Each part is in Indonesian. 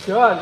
John.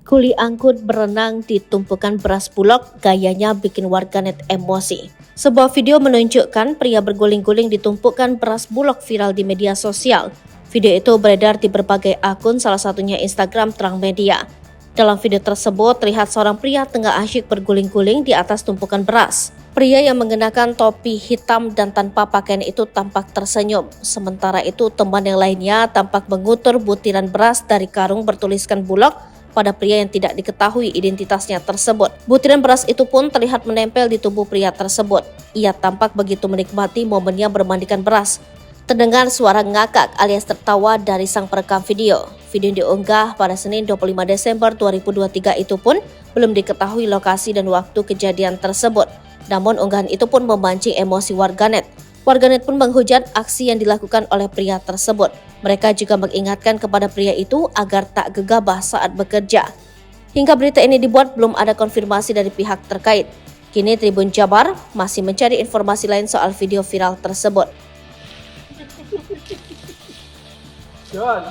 Kuli angkut berenang di tumpukan beras Bulog, gayanya bikin warganet emosi. Sebuah video menunjukkan pria berguling-guling di tumpukan beras Bulog viral di media sosial. Video itu beredar di berbagai akun, salah satunya Instagram Terang Media. Dalam video tersebut, terlihat seorang pria tengah asyik berguling-guling di atas tumpukan beras. Pria yang mengenakan topi hitam dan tanpa pakaian itu tampak tersenyum. Sementara itu, teman yang lainnya tampak mengutur butiran beras dari karung bertuliskan Bulog pada pria yang tidak diketahui identitasnya tersebut. Butiran beras itu pun terlihat menempel di tubuh pria tersebut. Ia tampak begitu menikmati momennya bermandikan beras. Terdengar suara ngakak alias tertawa dari sang perekam video. Video yang diunggah pada Senin 25 Desember 2023 itu pun belum diketahui lokasi dan waktu kejadian tersebut. Namun unggahan itu pun memancing emosi warganet. Warganet pun menghujat aksi yang dilakukan oleh pria tersebut. Mereka juga mengingatkan kepada pria itu agar tak gegabah saat bekerja. Hingga berita ini dibuat, belum ada konfirmasi dari pihak terkait. Kini Tribun Jabar masih mencari informasi lain soal video viral tersebut. John.